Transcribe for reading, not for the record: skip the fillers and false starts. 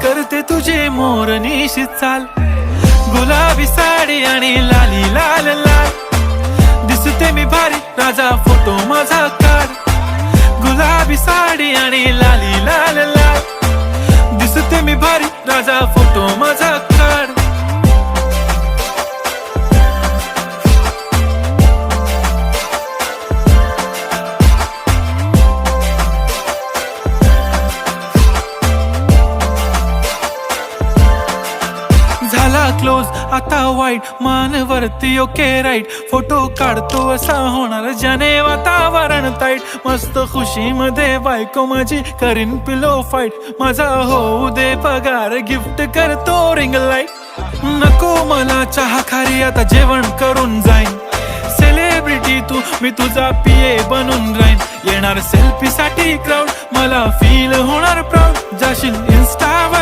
करते तुझे मोरनीशी चाल, गुलाबी साडी आणि लाली लाल लाल, दिसते मी भारी राजा फोटो माझा काढ, गुलाबी साडी आणि लाली लाल लाल, दिसते मी भारी राजा फोटो माझा काढ. झाला क्लोज आता वाईट, मानवरती ओके राईट, फोटो काढतो असा होणार ज्याने वातावरण ताईट, मस्त खुशी मध्ये बायको माझी करीन पिलो फाईट, माझा होऊ दे पगार गिफ्ट करतो रिंग लाईट, नको मला चहा खारी आता जेवण करून जाईन, सेलिब्रिटी तू मी तुझा पिये बनून राहीन, येणार सेल्फी साठी क्राऊड मला फील होणार प्राऊड, जाशील इन्स्टावर